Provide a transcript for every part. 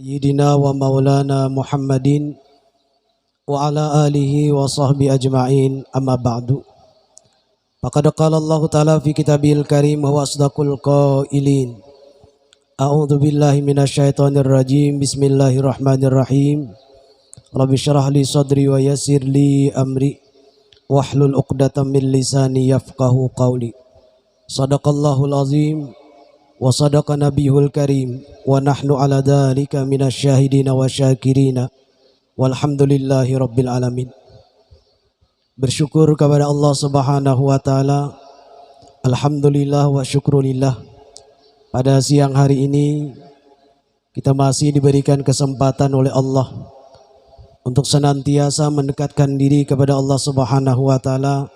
Sayyidina wa maulana Muhammadin wa ala alihi wa sahbihi ajma'in, amma ba'du. Faqad qala Allah ta'ala fi kitabil karim wa asdaqul qailin. A'udzu billahi minasyaitonir rajim. Bismillahirrahmanirrahim. Rabbi syrah li sadri wa yassir li amri wahlul 'uqdatam min lisani yafqahu qawli. Shadaqallahul azim wa sadaqa nabiyul karim wa nahnu ala dhalika minasyahidina wa syakirina walhamdulillahi rabbil alamin. Bersyukur kepada Allah Subhanahu wa taala. Alhamdulillah wa syukrulillah. Pada siang hari ini kita masih diberikan kesempatan oleh Allah untuk senantiasa mendekatkan diri kepada Allah Subhanahu wa taala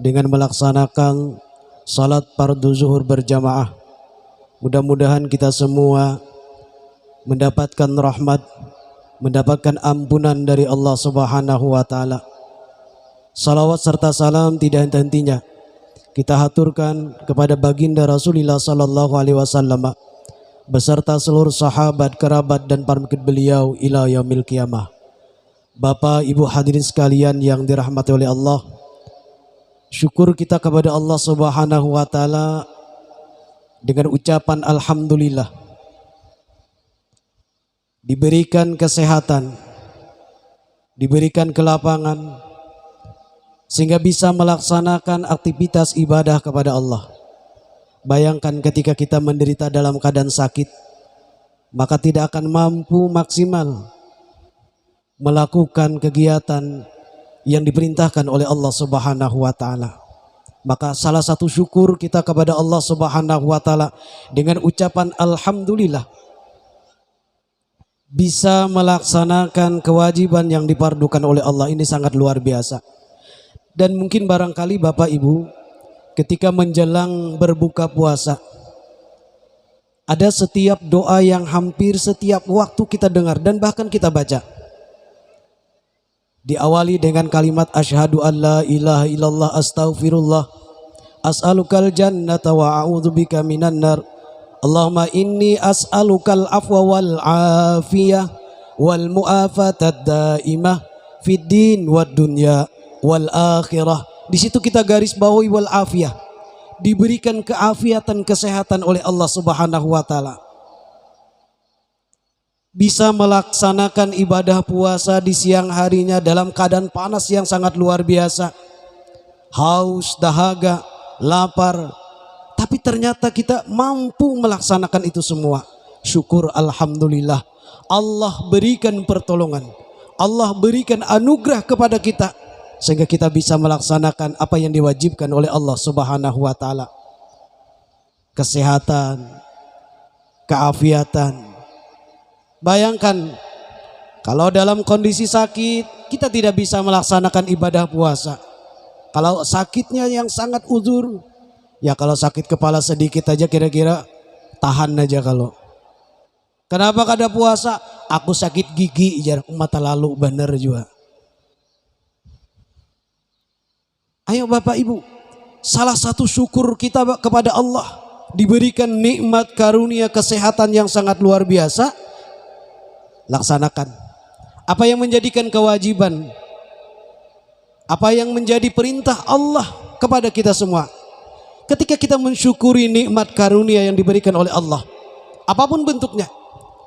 dengan melaksanakan salat fardhu zuhur berjamaah. Mudah-mudahan kita semua mendapatkan rahmat, mendapatkan ampunan dari Allah Subhanahu wa taala. Salawat serta salam tidak henti-hentinya kita haturkan kepada baginda Rasulullah sallallahu alaihi wasallam beserta seluruh sahabat, kerabat dan para pengikut beliau ila yaumil qiyamah. Bapak, Ibu hadirin sekalian yang dirahmati oleh Allah, syukur kita kepada Allah Subhanahu wa taala dengan ucapan alhamdulillah, diberikan kesehatan, diberikan kelapangan, sehingga bisa melaksanakan aktivitas ibadah kepada Allah. Bayangkan ketika kita menderita dalam keadaan sakit, maka tidak akan mampu maksimal melakukan kegiatan yang diperintahkan oleh Allah Subhanahu wa taala. Maka salah satu syukur kita kepada Allah Subhanahu wa taala dengan ucapan alhamdulillah, bisa melaksanakan kewajiban yang dipardukan oleh Allah. Ini sangat luar biasa. Dan mungkin barangkali Bapak Ibu ketika menjelang berbuka puasa, ada setiap doa yang hampir setiap waktu kita dengar dan bahkan kita baca. Diawali dengan kalimat asyhadu an la ilaha illallah astaghfirullah as'alukal jannata wa a'udzubika minan nar. Allahumma inni as'alukal afwa wal afiyah wal mu'afatad daimah fid din wad dunya wal akhirah. Di situ kita garis bawahi wal afiyah, diberikan keafiatan, kesehatan oleh Allah Subhanahu wa taala. Bisa melaksanakan ibadah puasa di siang harinya dalam keadaan panas yang sangat luar biasa, haus, dahaga, lapar, tapi ternyata kita mampu melaksanakan itu semua. Syukur alhamdulillah. Allah berikan pertolongan, Allah berikan anugerah kepada kita sehingga kita bisa melaksanakan apa yang diwajibkan oleh Allah Subhanahu wa taala. Kesehatan, keafiatan. Bayangkan kalau dalam kondisi sakit kita tidak bisa melaksanakan ibadah puasa. Kalau sakitnya yang sangat uzur, ya kalau sakit kepala sedikit aja kira-kira tahan aja kalau. Kenapa kada puasa? Aku sakit gigi jar mata lalu bener juga. Ayo Bapak Ibu, salah satu syukur kita kepada Allah diberikan nikmat karunia kesehatan yang sangat luar biasa. Laksanakan apa yang menjadikan kewajiban, apa yang menjadi perintah Allah kepada kita semua. Ketika kita mensyukuri nikmat karunia yang diberikan oleh Allah, apapun bentuknya,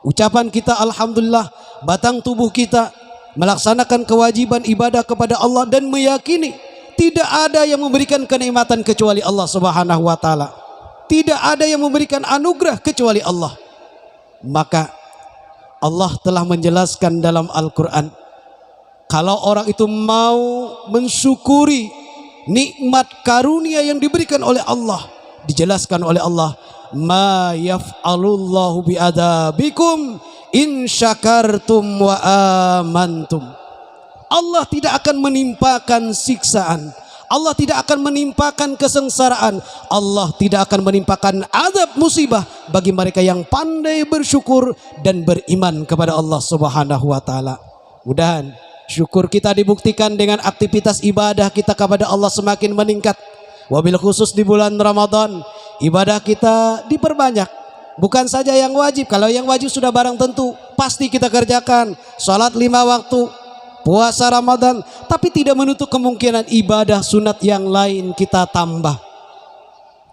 ucapan kita alhamdulillah, batang tubuh kita melaksanakan kewajiban ibadah kepada Allah dan meyakini tidak ada yang memberikan kenikmatan kecuali Allah Subhanahu wa taala. Tidak ada yang memberikan anugerah kecuali Allah. Maka Allah telah menjelaskan dalam Al-Quran, kalau orang itu mau mensyukuri nikmat karunia yang diberikan oleh Allah, dijelaskan oleh Allah, ma yaf'alullahu bi'adabikum in syakartum wa amantum. Allah tidak akan menimpakan siksaan, Allah tidak akan menimpakan kesengsaraan, Allah tidak akan menimpakan azab musibah bagi mereka yang pandai bersyukur dan beriman kepada Allah Subhanahu wa taala. Mudah-mudahan syukur kita dibuktikan dengan aktivitas ibadah kita kepada Allah semakin meningkat. Wabil khusus di bulan Ramadan, ibadah kita diperbanyak. Bukan saja yang wajib, kalau yang wajib sudah barang tentu pasti kita kerjakan. Salat 5 waktu, puasa Ramadan, tapi tidak menutup kemungkinan ibadah sunat yang lain kita tambah.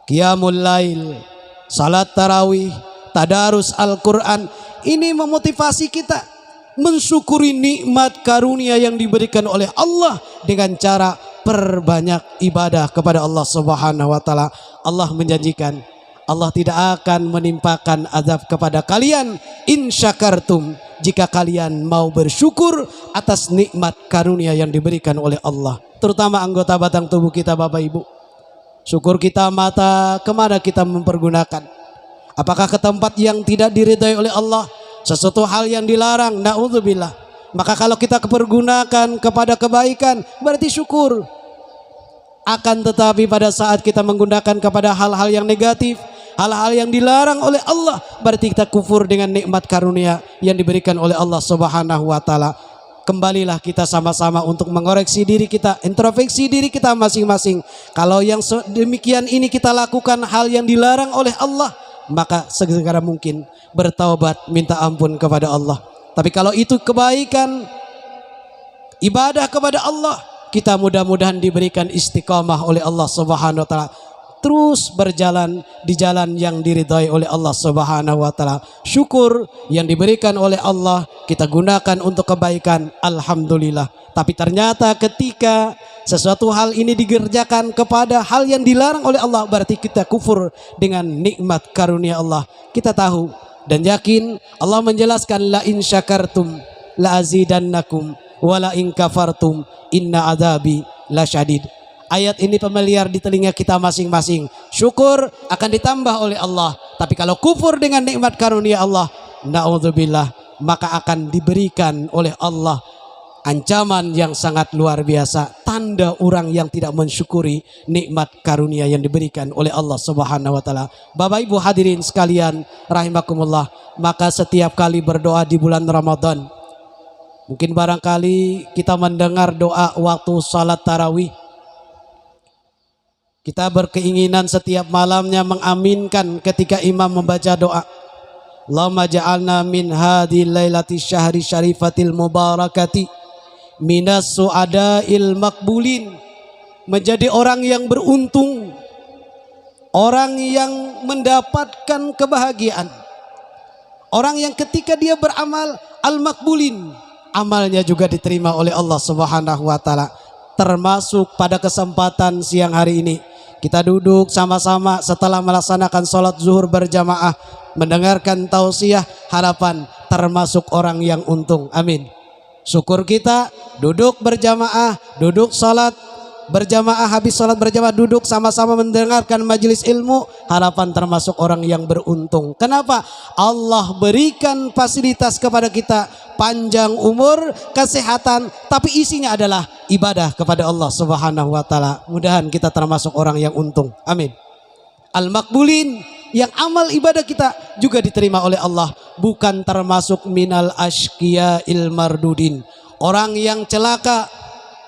Qiyamul lail, salat tarawih, tadarus Al-Quran. Ini memotivasi kita mensyukuri nikmat karunia yang diberikan oleh Allah dengan cara perbanyak ibadah kepada Allah Subhanahu wa taala. Allah menjanjikan Allah tidak akan menimpakan azab kepada kalian in syakartum, jika kalian mau bersyukur atas nikmat karunia yang diberikan oleh Allah, terutama anggota batang tubuh kita. Bapak Ibu, syukur kita mata kemana kita mempergunakan? Apakah ke tempat yang tidak diridhai oleh Allah, sesuatu hal yang dilarang? Na'udzubillah. Maka kalau kita pergunakan kepada kebaikan berarti syukur. Akan tetapi pada saat kita menggunakan kepada hal-hal yang negatif, hal-hal yang dilarang oleh Allah, berarti kita kufur dengan nikmat karunia yang diberikan oleh Allah Subhanahu wa taala. Kembalilah kita sama-sama untuk mengoreksi diri kita, introspeksi diri kita masing-masing. Kalau yang demikian ini kita lakukan hal yang dilarang oleh Allah, maka segera mungkin bertaubat, minta ampun kepada Allah. Tapi kalau itu kebaikan, ibadah kepada Allah, kita mudah-mudahan diberikan istiqamah oleh Allah Subhanahu wa taala, terus berjalan di jalan yang diridhai oleh Allah Subhanahu wa taala. Syukur yang diberikan oleh Allah kita gunakan untuk kebaikan, alhamdulillah. Tapi ternyata ketika sesuatu hal ini dikerjakan kepada hal yang dilarang oleh Allah, berarti kita kufur dengan nikmat karunia Allah. Kita tahu dan yakin Allah menjelaskan la in syakartum la azidannakum wa la in kafartum inna adzabi lasyadid. Ayat ini familiar di telinga kita masing-masing. Syukur akan ditambah oleh Allah, tapi kalau kufur dengan nikmat karunia Allah, na'udzubillah, maka akan diberikan oleh Allah ancaman yang sangat luar biasa. Tanda orang yang tidak mensyukuri nikmat karunia yang diberikan oleh Allah Subhanahu wa taala. Bapak Ibu hadirin sekalian rahimakumullah, maka setiap kali berdoa di bulan Ramadan, mungkin barangkali kita mendengar doa waktu salat tarawih. Kita berkeinginan setiap malamnya mengaminkan ketika imam membaca doa. Allahumma ja'alna min hadhil lailati syahri syarifatil mubarakati minas su'adail makbulin. Menjadi orang yang beruntung, orang yang mendapatkan kebahagiaan, orang yang ketika dia beramal al-makbulin, amalnya juga diterima oleh Allah Subhanahu wa taala. Termasuk pada kesempatan siang hari ini kita duduk sama-sama setelah melaksanakan sholat zuhur berjamaah, mendengarkan tausiah harapan, termasuk orang yang untung. Amin. Syukur kita duduk berjamaah, duduk sholat berjamaah, habis sholat berjamaah duduk sama-sama mendengarkan majelis ilmu, harapan termasuk orang yang beruntung. Kenapa? Allah berikan fasilitas kepada kita, panjang umur, kesehatan, tapi isinya adalah ibadah kepada Allah Subhanahu wa taala. Mudahan kita termasuk orang yang untung. Amin. Al-makbulin, yang amal ibadah kita juga diterima oleh Allah, bukan termasuk minal ashqiya'il mardudin, orang yang celaka,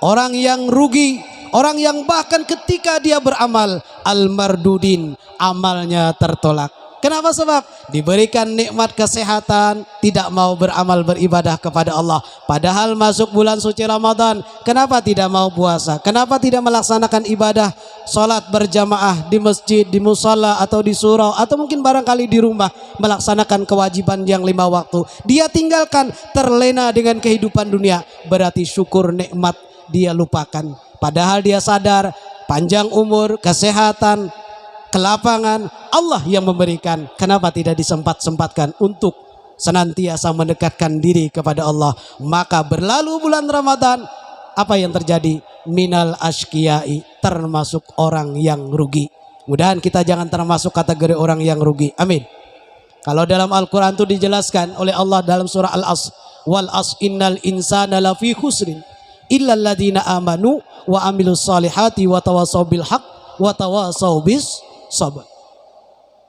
orang yang rugi, orang yang bahkan ketika dia beramal al-mardudin, amalnya tertolak. Kenapa? Sebab diberikan nikmat kesehatan, tidak mau beramal beribadah kepada Allah. Padahal masuk bulan suci Ramadan, kenapa tidak mau puasa? Kenapa tidak melaksanakan ibadah sholat berjamaah di masjid, di musalla atau di surau, atau mungkin barangkali di rumah melaksanakan kewajiban yang 5 waktu? Dia tinggalkan, terlena dengan kehidupan dunia. Berarti syukur nikmat dia lupakan. Padahal dia sadar panjang umur, kesehatan, kelapangan Allah yang memberikan. Kenapa tidak disempat-sempatkan untuk senantiasa mendekatkan diri kepada Allah? Maka berlalu bulan Ramadan, apa yang terjadi? Minal ashqiyai, termasuk orang yang rugi. Mudahan kita jangan termasuk kategori orang yang rugi. Amin. Kalau dalam Al-Quran itu dijelaskan oleh Allah dalam surah Al-As, wal as innal insana lafi khusrin illal ladzina amanu wa amilus solihati wa tawasaw bil haq wa tawasaw bis sabr.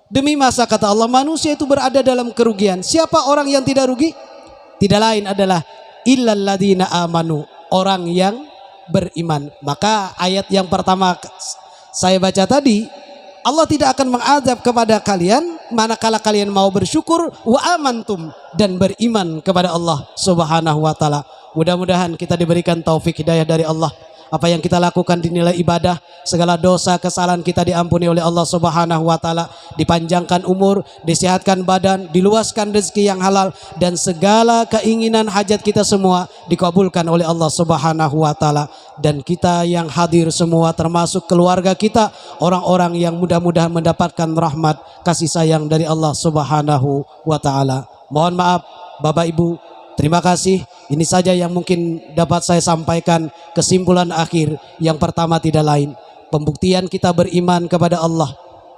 Demi masa, kata Allah, manusia itu berada dalam kerugian. Siapa orang yang tidak rugi? Tidak lain adalah illal ladzina amanu, orang yang beriman. Maka ayat yang pertama saya baca tadi, Allah tidak akan mengazab kepada kalian manakala kalian mau bersyukur wa amantum dan beriman kepada Allah Subhanahu wa taala. Mudah-mudahan kita diberikan taufik hidayah dari Allah. Apa yang kita lakukan dinilai ibadah, segala dosa kesalahan kita diampuni oleh Allah Subhanahu wa taala, dipanjangkan umur, disehatkan badan, diluaskan rezeki yang halal, dan segala keinginan hajat kita semua dikabulkan oleh Allah Subhanahu wa taala. Dan kita yang hadir semua termasuk keluarga kita, orang-orang yang mudah-mudahan mendapatkan rahmat kasih sayang dari Allah Subhanahu wa taala. Mohon maaf Bapak Ibu, terima kasih. Ini saja yang mungkin dapat saya sampaikan. Kesimpulan akhir yang pertama tidak lain, pembuktian kita beriman kepada Allah.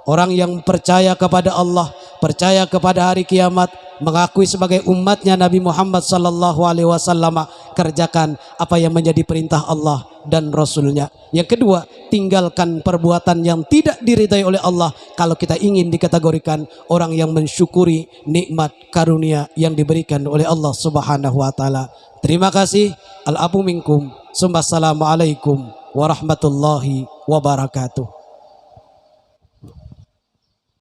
Orang yang percaya kepada Allah, percaya kepada hari kiamat, mengakui sebagai umatnya Nabi Muhammad sallallahu alaihi wasallam, kerjakan apa yang menjadi perintah Allah dan Rasulnya. Yang kedua, tinggalkan perbuatan yang tidak diridai oleh Allah kalau kita ingin dikategorikan orang yang mensyukuri nikmat karunia yang diberikan oleh Allah Subhanahu wa taala. Terima kasih. Al-afu minkum. Assalamualaikum warahmatullahi wabarakatuh.